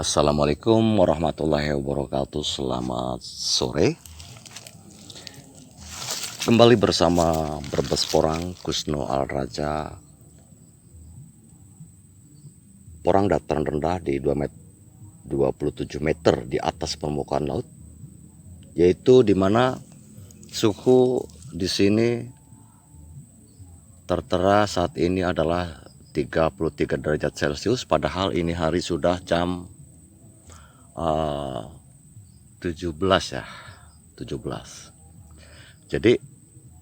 Assalamualaikum warahmatullahi wabarakatuh. Selamat sore. Kembali bersama Brebes Porang Kusno Al Raja. Porang dataran rendah di 27 meter di atas permukaan laut, yaitu di mana suhu di sini tertera saat ini adalah 33 derajat Celcius, padahal ini hari sudah jam 17 ya, 17. Jadi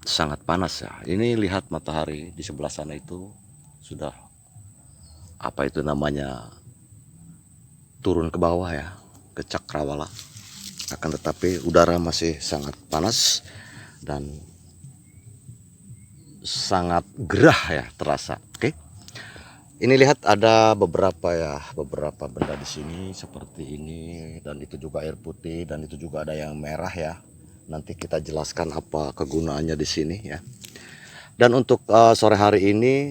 sangat panas ya. Ini lihat matahari di sebelah sana itu sudah turun ke bawah ya, ke cakrawala. Akan tetapi udara masih sangat panas dan sangat gerah ya terasa. Oke. Ini lihat ada beberapa benda di sini seperti ini, dan itu juga air putih, dan itu juga ada yang merah ya. Nanti kita jelaskan apa kegunaannya di sini ya. Dan untuk sore hari ini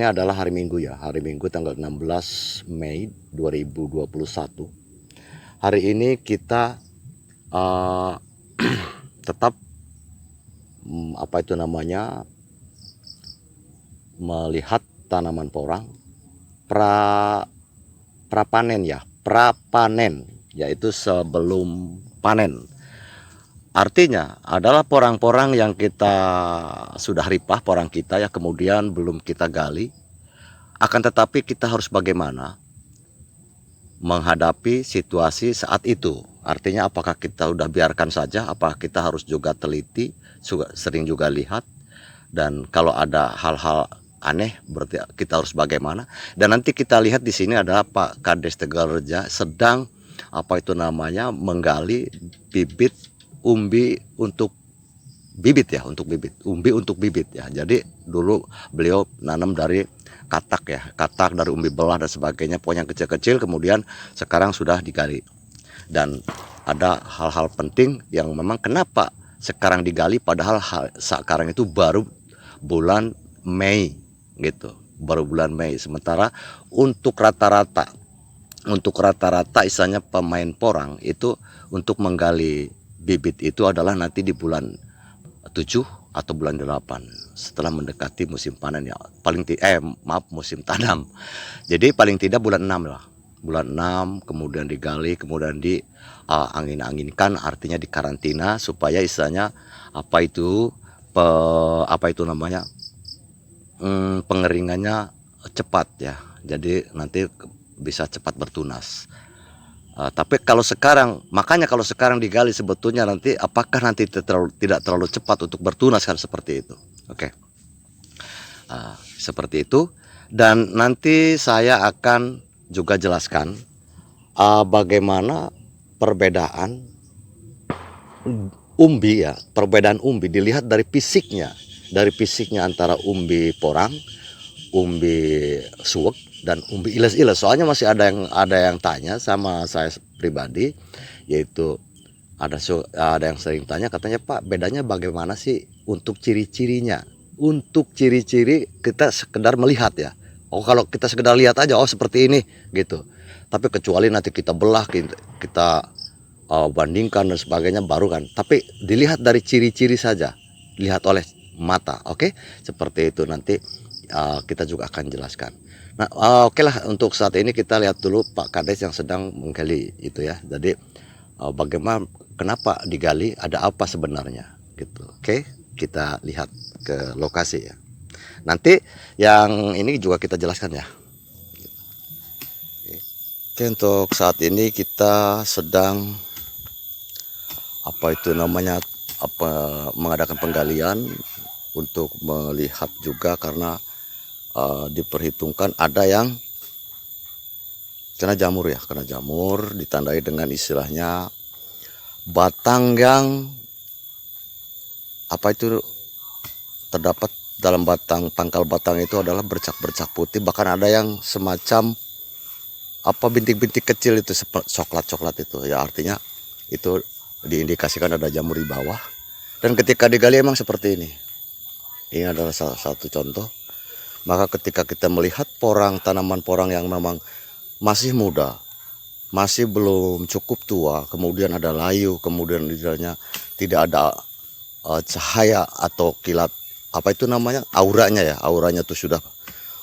adalah hari Minggu ya. Hari Minggu tanggal 16 Mei 2021. Hari ini kita tetap melihat tanaman porang prapanen ya, prapanen, yaitu sebelum panen. Artinya adalah porang-porang yang kita sudah ripah, porang kita ya, kemudian belum kita gali. Akan tetapi kita harus bagaimana menghadapi situasi saat itu. Artinya apakah kita udah biarkan saja, apakah kita harus juga teliti, sering juga lihat, dan kalau ada hal-hal aneh berarti kita harus bagaimana. Dan nanti kita lihat di sini adalah Pak Kades Tegalreja sedang menggali bibit umbi untuk bibit ya, umbi untuk bibit ya. Jadi dulu beliau nanam dari katak dari umbi belah dan sebagainya, pokoknya kecil-kecil, kemudian sekarang sudah digali. Dan ada hal-hal penting yang memang kenapa sekarang digali, padahal sekarang itu baru bulan Mei gitu, baru bulan Mei. Sementara untuk rata-rata istilahnya pemain porang itu untuk menggali bibit itu adalah nanti di bulan 7 atau bulan 8 setelah mendekati musim panen ya, musim tanam. Jadi paling tidak bulan 6 lah. Bulan 6 kemudian digali, kemudian di angin-anginkan, artinya di karantina supaya istilahnya pengeringannya cepat ya. Jadi nanti bisa cepat bertunas. Tapi kalau sekarang digali sebetulnya nanti apakah nanti tidak terlalu cepat untuk bertunas kan, seperti itu. Oke. Seperti itu. Dan nanti saya akan juga jelaskan bagaimana perbedaan umbi ya, perbedaan umbi dilihat dari fisiknya antara umbi porang, umbi suwek, dan umbi iles-iles. Soalnya masih ada yang tanya sama saya pribadi, yaitu ada yang sering tanya, katanya Pak, bedanya bagaimana sih untuk ciri-cirinya? Untuk ciri-ciri kita sekedar melihat ya. Oh, kalau kita sekedar lihat aja, oh seperti ini gitu. Tapi kecuali nanti kita belah, kita bandingkan dan sebagainya baru kan. Tapi dilihat dari ciri-ciri saja, dilihat oleh mata. Oke, seperti itu. Nanti kita juga akan jelaskan. Nah, oke lah, untuk saat ini kita lihat dulu Pak Kades yang sedang menggali itu ya. Jadi bagaimana, kenapa digali, ada apa sebenarnya gitu. Oke, kita lihat ke lokasi ya. Nanti yang ini juga kita jelaskan ya. Oke, untuk saat ini kita sedang mengadakan penggalian untuk melihat juga, karena diperhitungkan ada yang kena jamur ditandai dengan istilahnya batang yang terdapat dalam pangkal batang itu adalah bercak-bercak putih, bahkan ada yang semacam bintik-bintik kecil itu, coklat itu ya, artinya itu diindikasikan ada jamur di bawah. Dan ketika digali emang seperti ini adalah salah satu contoh. Maka ketika kita melihat tanaman porang yang memang masih muda, masih belum cukup tua, kemudian ada layu, kemudian misalnya tidak ada cahaya atau kilat, apa itu namanya, auranya tuh sudah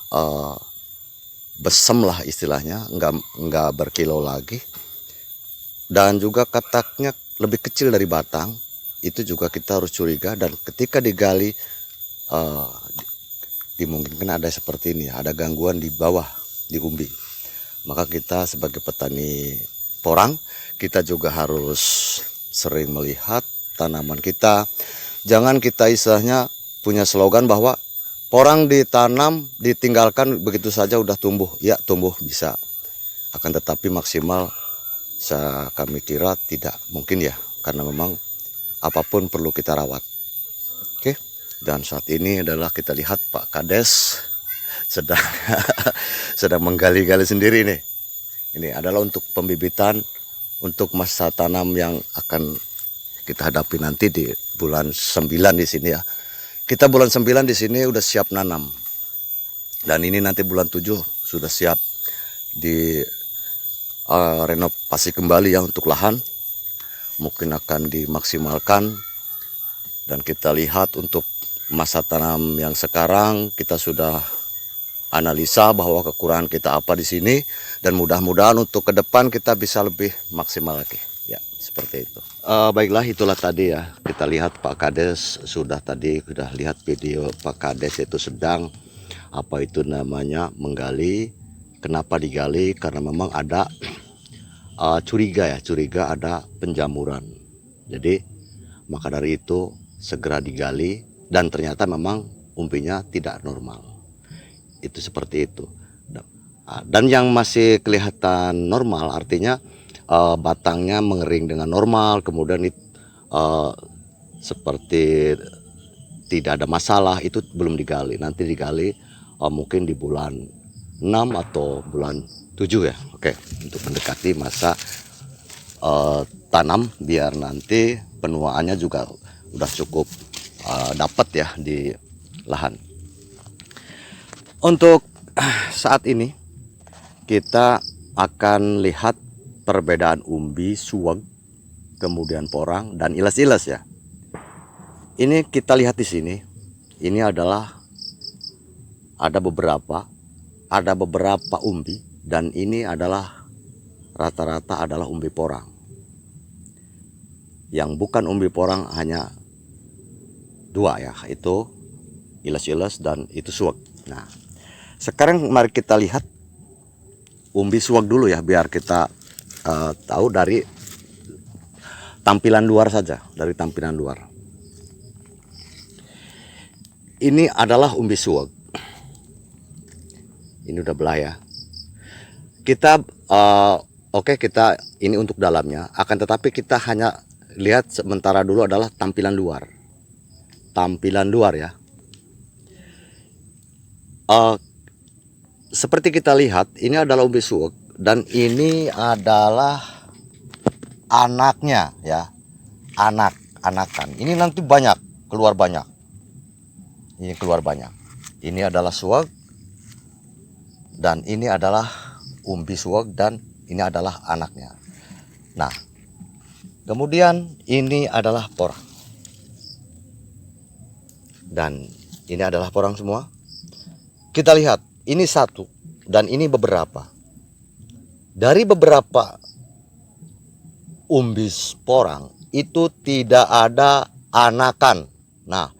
uh, besem lah istilahnya, nggak berkilau lagi, dan juga kataknya lebih kecil dari batang, itu juga kita harus curiga. Dan ketika digali uh, dimungkinkan ada seperti ini, ada gangguan di bawah di umbi, maka kita sebagai petani porang, kita juga harus sering melihat tanaman kita. Jangan kita istilahnya punya slogan bahwa porang ditanam ditinggalkan begitu saja udah tumbuh. Ya, tumbuh bisa, akan tetapi maksimal kami kira tidak mungkin ya, karena memang apapun perlu kita rawat. Oke, dan saat ini adalah kita lihat Pak Kades sedang sedang menggali-gali sendiri nih. Ini adalah untuk pembibitan untuk masa tanam yang akan kita hadapi nanti di bulan 9 di sini ya. Kita bulan 9 di sini udah siap nanam. Dan ini nanti bulan 7 sudah siap di renovasi kembali ya untuk lahan. Mungkin akan dimaksimalkan, dan kita lihat untuk masa tanam yang sekarang kita sudah analisa bahwa kekurangan kita apa di sini, dan mudah-mudahan untuk ke depan kita bisa lebih maksimal lagi ya, seperti itu. Baiklah, itulah tadi ya, kita lihat Pak Kades sudah lihat video Pak Kades itu sedang apa itu namanya menggali. Kenapa digali? Karena memang ada curiga ada penjamuran. Jadi maka dari itu segera digali, dan ternyata memang umbinya tidak normal. Itu seperti itu. Dan yang masih kelihatan normal artinya batangnya mengering dengan normal, kemudian seperti tidak ada masalah, itu belum digali. Nanti digali mungkin di bulan 6 atau bulan 7 ya. Oke, untuk mendekati masa tanam, biar nanti penuaannya juga udah cukup dapat ya di lahan. Untuk saat ini kita akan lihat perbedaan umbi, suweg, kemudian porang dan ilas-ilas ya. Ini kita lihat di sini. Ini adalah ada beberapa umbi, dan ini adalah rata-rata adalah umbi porang. Yang bukan umbi porang hanya 2 ya, itu ilas-ilas dan itu suweg. Nah, sekarang mari kita lihat umbi suweg dulu ya, biar kita tahu dari tampilan luar saja, dari tampilan luar. Ini adalah umbi suweg. Ini udah belah ya. Kita oke, kita ini untuk dalamnya, akan tetapi kita hanya lihat sementara dulu adalah tampilan luar. Tampilan luar ya. Seperti kita lihat, ini adalah umbi suweg, dan ini adalah anaknya ya. Anakan. Ini nanti keluar banyak. Ini keluar banyak. Ini adalah suweg, dan ini adalah umbi suweg, dan ini adalah anaknya. Nah, kemudian ini adalah porang, dan ini adalah porang semua. Kita lihat, ini satu dan ini beberapa. Dari beberapa umbi porang itu tidak ada anakan. Nah,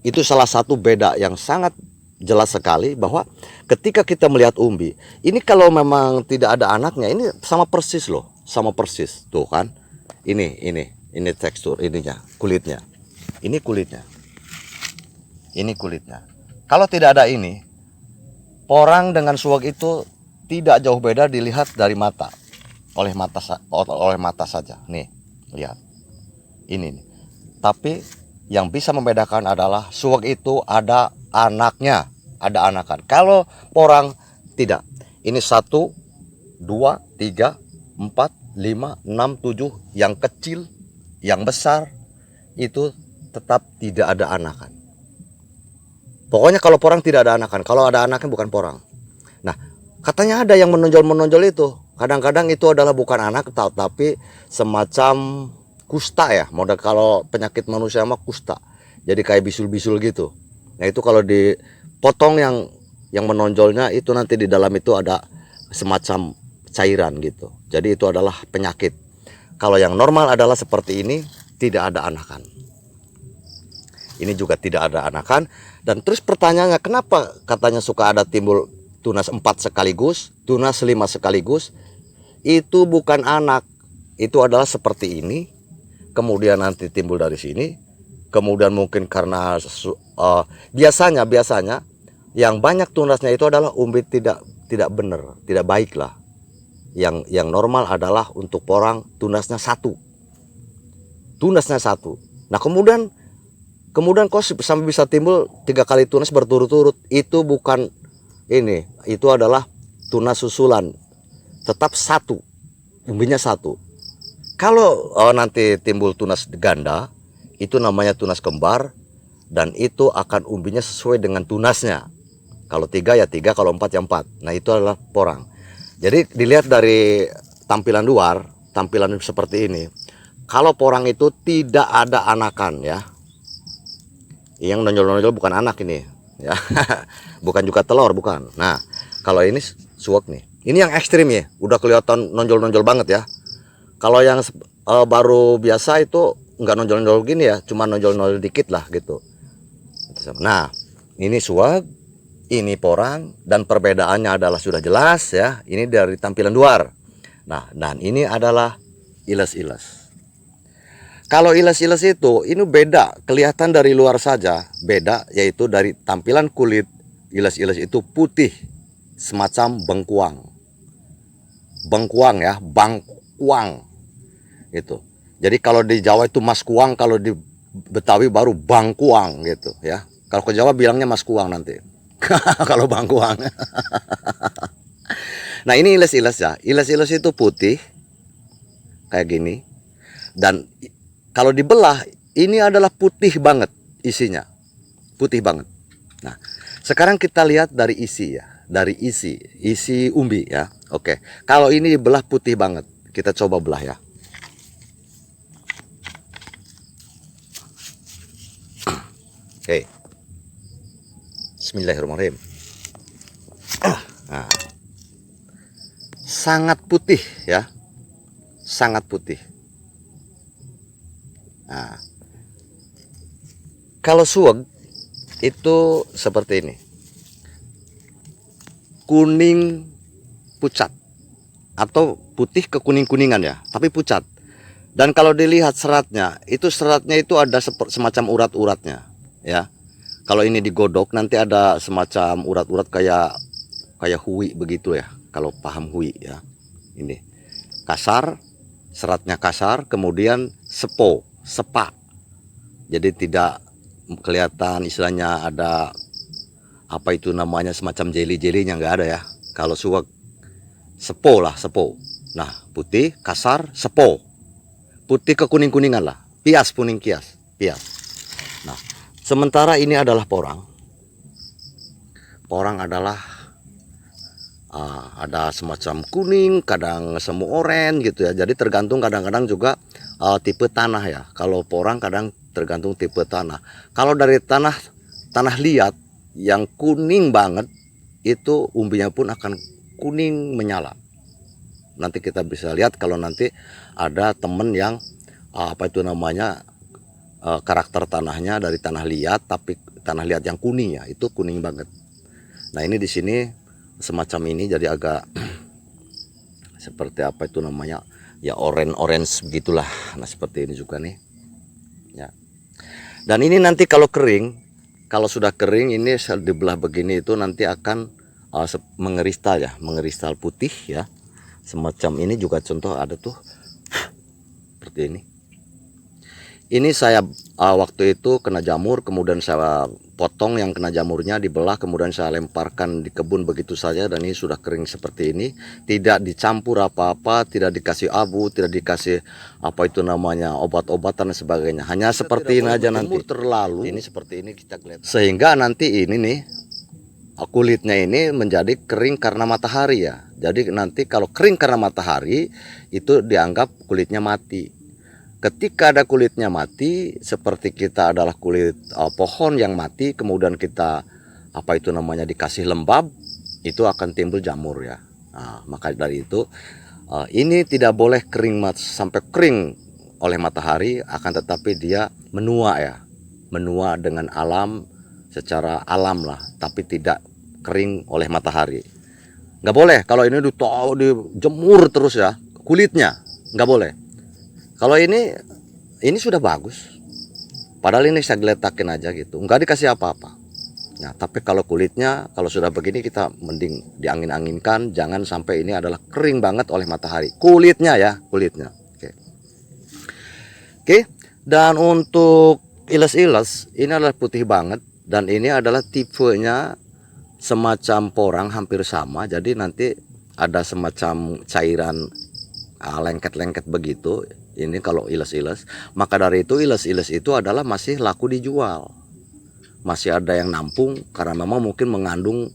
itu salah satu beda yang sangat jelas sekali, bahwa ketika kita melihat umbi ini, kalau memang tidak ada anaknya, ini sama persis loh, sama persis tuh kan. Ini tekstur ininya, kulitnya. Ini kulitnya. Ini kulitnya. Kalau tidak ada ini, porang dengan suweg itu tidak jauh beda dilihat dari mata. Oleh mata saja. Nih, lihat. Ini nih. Tapi yang bisa membedakan adalah suweg itu ada anaknya, ada anakan. Kalau porang tidak. Ini 1, 2, 3, 4, 5, 6, 7. Yang kecil, yang besar itu tetap tidak ada anakan. Pokoknya kalau porang tidak ada anakan. Kalau ada anakan bukan porang. Nah, Katanya ada yang menonjol-menonjol itu. Kadang-kadang itu adalah bukan anak tapi semacam kusta ya. Model kalau penyakit manusia mah kusta. Jadi kayak bisul-bisul gitu. Nah itu kalau dipotong yang menonjolnya itu nanti di dalam itu ada semacam cairan gitu. Jadi itu adalah penyakit. Kalau yang normal adalah seperti ini, tidak ada anakan. Ini juga tidak ada anakan. Dan terus pertanyaannya, kenapa katanya suka ada timbul tunas 4 sekaligus, tunas 5 sekaligus? Itu bukan anak. Itu adalah seperti ini. Kemudian nanti timbul dari sini. Kemudian mungkin karena biasanya yang banyak tunasnya itu adalah umbi tidak benar, tidak baik lah. Yang normal adalah untuk porang tunasnya 1. Tunasnya 1. Nah, kemudian kok sampai bisa timbul 3 kali tunas berturut-turut. Itu bukan ini, itu adalah tunas susulan. Tetap 1. Umbinya 1. Kalau nanti timbul tunas ganda, itu namanya tunas kembar, dan itu akan umbinya sesuai dengan tunasnya. Kalau 3 ya 3, kalau 4 ya 4. Nah, itu adalah porang. Jadi dilihat dari tampilan luar, tampilan seperti ini. Kalau porang itu tidak ada anakan ya. Yang nonjol-nonjol bukan anak ini ya. Bukan juga telur, bukan. Nah, kalau ini suwak nih. Ini yang ekstrim ya. Udah kelihatan nonjol-nonjol banget ya. Kalau yang baru biasa itu nggak nonjol-nonjol gini ya, cuma nonjol-nonjol dikit lah gitu. Nah, ini suwak, ini porang, dan perbedaannya adalah sudah jelas ya. Ini dari tampilan luar. Nah, dan ini adalah iles-iles. Kalau iles-iles itu ini beda, kelihatan dari luar saja beda, yaitu dari tampilan kulit iles-iles itu putih semacam bengkuang. Bengkuang ya, bangkuang. Itu. Jadi kalau di Jawa itu mas kuang, kalau di Betawi baru bangkuang gitu ya. Kalau ke Jawa bilangnya mas kuang nanti. Kalau bangkuang. Nah, ini iles-iles ya. Iles-iles itu putih kayak gini. Dan kalau dibelah ini adalah putih banget isinya. Putih banget. Nah, sekarang kita lihat dari isi ya. Dari isi umbi ya. Oke. Kalau ini dibelah putih banget. Kita coba belah ya. Oke. Bismillahirrahmanirrahim. Nah, sangat putih ya, sangat putih. Nah, kalau suweg itu seperti ini, kuning pucat atau putih ke kuning-kuningan ya, tapi pucat. Dan kalau dilihat seratnya itu ada semacam urat-uratnya ya. Kalau ini digodok nanti ada semacam urat-urat kayak hui begitu ya. Kalau paham hui ya. Ini kasar, seratnya kasar, kemudian sepa. Jadi tidak kelihatan istilahnya ada apa itu namanya semacam jeli-jelinya, nggak ada ya. Kalau suwak sepo. Nah, putih, kasar, sepo. Putih ke kuning-kuningan lah. Pias. Nah, sementara ini adalah porang. Porang adalah ada semacam kuning, kadang semu oranye gitu ya. Jadi tergantung kadang-kadang juga tipe tanah ya. Kalau porang kadang tergantung tipe tanah. Kalau dari tanah liat yang kuning banget, itu umbinya pun akan kuning menyala. Nanti kita bisa lihat kalau nanti ada temen yang apa itu namanya karakter tanahnya dari tanah liat, tapi tanah liat yang kuning ya, itu kuning banget. Nah, ini di sini semacam ini jadi agak seperti apa itu namanya ya, orange begitulah. Nah, seperti ini juga nih ya. Dan ini nanti kalau kering, kalau sudah kering ini dibelah begini itu nanti akan mengeristal ya, mengeristal putih ya. Semacam ini juga contoh ada tuh seperti ini. Ini saya waktu itu kena jamur, kemudian saya potong yang kena jamurnya, dibelah, kemudian saya lemparkan di kebun begitu saja, dan ini sudah kering seperti ini. Tidak dicampur apa-apa, tidak dikasih abu, tidak dikasih apa itu namanya obat-obatan dan sebagainya. Hanya seperti ini aja nanti. Terlalu ini seperti ini kita lihat. Sehingga nanti ini nih kulitnya ini menjadi kering karena matahari ya. Jadi nanti kalau kering karena matahari itu dianggap kulitnya mati. Ketika ada kulitnya mati, seperti kita adalah kulit pohon yang mati, kemudian kita apa itu namanya dikasih lembab, itu akan timbul jamur ya. Nah, maka dari itu ini tidak boleh kering sampai kering oleh matahari, akan tetapi dia menua ya, menua dengan alam secara alam lah, tapi tidak kering oleh matahari. Nggak boleh kalau ini dijemur terus ya kulitnya, nggak boleh. Kalau ini sudah bagus, padahal ini saya geletakin aja gitu, nggak dikasih apa-apa. Nah, tapi kalau kulitnya, kalau sudah begini kita mending diangin-anginkan, jangan sampai ini adalah kering banget oleh matahari. Kulitnya ya, kulitnya. Oke. Oke. Dan untuk iles-iles, ini adalah putih banget dan ini adalah tipenya semacam porang hampir sama. Jadi nanti ada semacam cairan lengket-lengket begitu. Ini kalau iles-iles, maka dari itu iles-iles itu adalah masih laku dijual. Masih ada yang nampung karena memang mungkin mengandung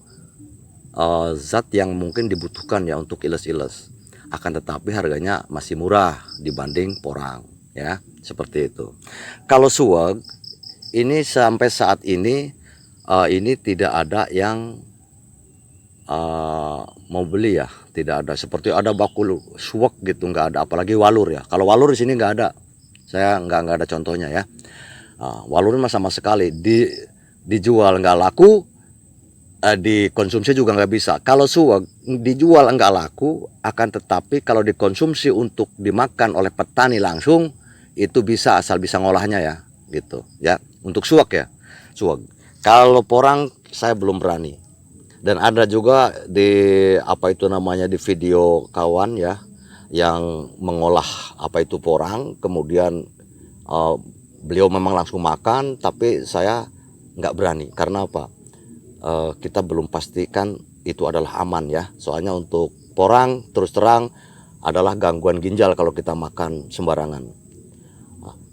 zat yang mungkin dibutuhkan ya untuk iles-iles. Akan tetapi harganya masih murah dibanding porang ya, seperti itu. Kalau suweg ini sampai saat ini tidak ada yang mau beli ya, tidak ada. Seperti ada bakul suweg gitu, nggak ada. Apalagi walur ya. Kalau walur di sini nggak ada. Saya nggak ada contohnya ya. Walur mah sama sekali dijual nggak laku, dikonsumsi juga nggak bisa. Kalau suweg dijual nggak laku, akan tetapi kalau dikonsumsi untuk dimakan oleh petani langsung itu bisa, asal bisa ngolahnya ya, gitu ya. Untuk suweg ya, suweg. Kalau porang saya belum berani. Dan ada juga di apa itu namanya di video kawan ya yang mengolah apa itu porang, kemudian beliau memang langsung makan, tapi saya nggak berani. Karena apa? Kita belum pastikan itu adalah aman ya. Soalnya untuk porang terus terang adalah gangguan ginjal kalau kita makan sembarangan.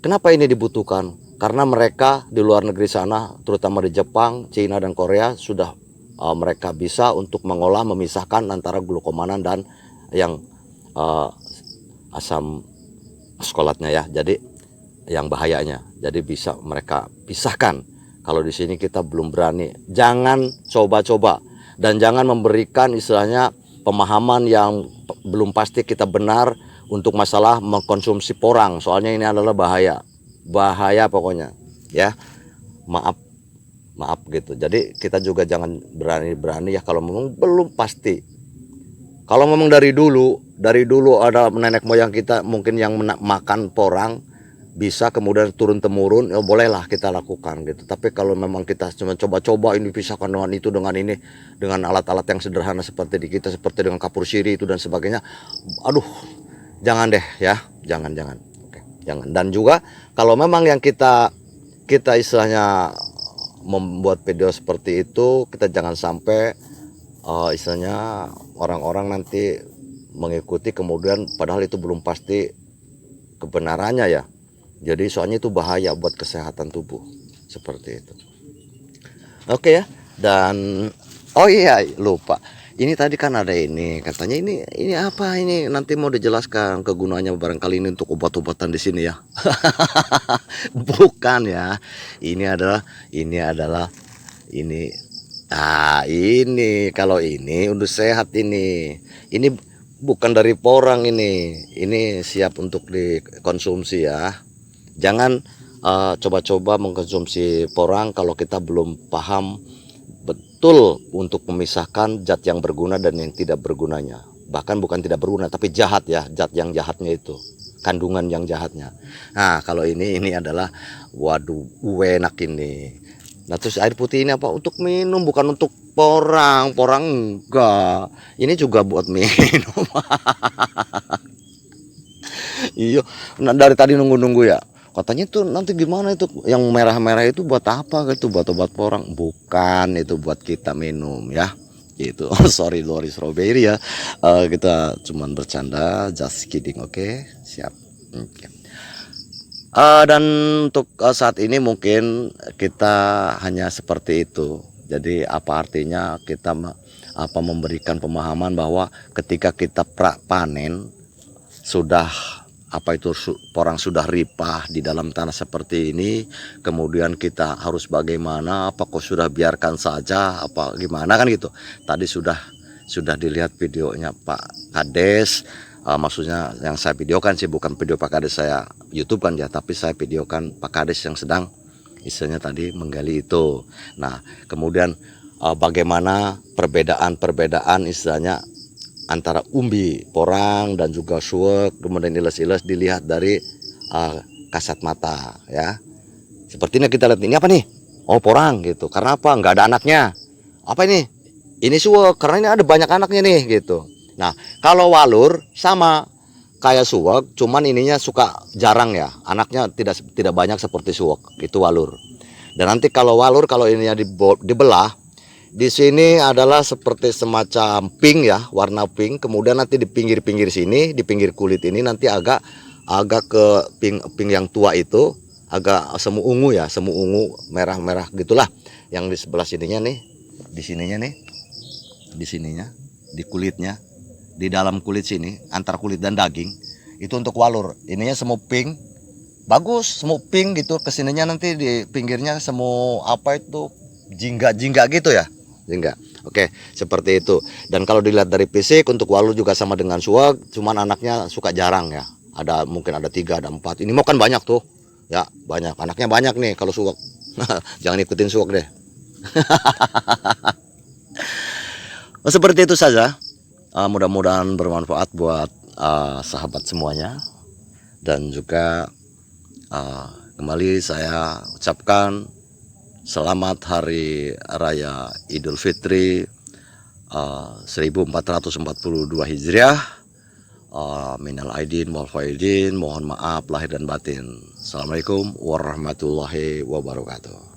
Kenapa ini dibutuhkan? Karena mereka di luar negeri sana, terutama di Jepang, Cina dan Korea sudah mereka bisa untuk mengolah, memisahkan antara glukomanan dan yang asam askolatnya ya. Jadi yang bahayanya. Jadi bisa mereka pisahkan. Kalau di sini kita belum berani. Jangan coba-coba dan jangan memberikan istilahnya pemahaman yang belum pasti kita benar untuk masalah mengkonsumsi porang. Soalnya ini adalah bahaya. Bahaya pokoknya, ya. Maaf gitu. Jadi kita juga jangan berani-berani ya kalau memang belum pasti. Kalau memang dari dulu ada nenek moyang kita mungkin yang makan porang, bisa kemudian turun temurun, ya bolehlah kita lakukan gitu. Tapi kalau memang kita cuma coba-coba ini pisahkan dengan itu, dengan ini, dengan alat-alat yang sederhana seperti di kita, seperti dengan kapur siri itu dan sebagainya, aduh, jangan deh ya, jangan. Oke, jangan. Dan juga kalau memang yang kita istilahnya membuat video seperti itu, kita jangan sampai istilahnya orang-orang nanti mengikuti kemudian padahal itu belum pasti kebenarannya ya. Jadi soalnya itu bahaya buat kesehatan tubuh, seperti itu. Oke ya. Dan oh iya lupa. Ini tadi kan ada ini katanya ini apa ini, nanti mau dijelaskan kegunaannya barangkali ini untuk obat-obatan di sini ya. Bukan ya. Ini adalah ini kalau ini untuk sehat ini. Ini bukan dari porang ini. Ini siap untuk dikonsumsi ya. Jangan coba-coba mengkonsumsi porang kalau kita belum paham betul untuk memisahkan zat yang berguna dan yang tidak bergunanya. Bahkan bukan tidak berguna tapi jahat ya, zat yang jahatnya itu, kandungan yang jahatnya. Nah kalau ini adalah waduh enak ini. Nah terus air putih ini apa? Untuk minum, bukan untuk porang enggak. Ini juga buat minum. Iya, nah dari tadi nunggu ya. Katanya tuh nanti gimana itu yang merah-merah itu buat apa gitu, buat obat porang? Bukan, itu buat kita minum ya. Gitu. Sorry strawberry ya. Kita cuman bercanda, just kidding, oke? Siap. Oke. Dan untuk saat ini mungkin kita hanya seperti itu. Jadi apa artinya kita memberikan pemahaman bahwa ketika kita panen sudah porang sudah ripah di dalam tanah seperti ini, kemudian kita harus bagaimana, apakah sudah biarkan saja apa gimana kan gitu. Tadi sudah dilihat videonya Pak Kades, maksudnya yang saya videokan sih bukan video Pak Kades saya YouTube kan ya, tapi saya videokan Pak Kades yang sedang istilahnya tadi menggali itu. Nah kemudian bagaimana perbedaan istilahnya antara umbi porang dan juga suwek, kemudian iles-iles dilihat dari kasat mata ya. Sepertinya kita lihat ini apa nih? Oh porang gitu. Karena apa? Nggak ada anaknya. Apa ini? Ini suwek karena ini ada banyak anaknya nih gitu. Nah kalau walur sama kayak suwek, cuman ininya suka jarang ya. Anaknya tidak banyak seperti suwek. Itu walur. Dan nanti kalau walur kalau ininya dibelah, di sini adalah seperti semacam pink ya, warna pink. Kemudian nanti di pinggir-pinggir sini, di pinggir kulit ini nanti agak ke pink yang tua itu, agak semu ungu ya, semu ungu merah-merah gitulah. Yang di sebelah sininya nih, di sininya nih, di sininya, di kulitnya, di dalam kulit sini, antara kulit dan daging itu untuk walur. Ininya semu pink, bagus, semu pink gitu. Kesininya nanti di pinggirnya semu apa itu, jingga-jingga gitu ya. Enggak. Oke, seperti itu. Dan kalau dilihat dari fisik untuk walur juga sama dengan suwak, cuman anaknya suka jarang ya. Mungkin ada 3, ada 4. Ini mau kan banyak tuh. Ya, banyak. Anaknya banyak nih kalau suwak. Jangan ikutin suwak deh. Seperti itu saja. Mudah-mudahan bermanfaat buat sahabat semuanya. Dan juga kembali saya ucapkan selamat Hari Raya Idul Fitri 1442 Hijriah. Minal aidin wal faidin, mohon maaf lahir dan batin. Assalamualaikum warahmatullahi wabarakatuh.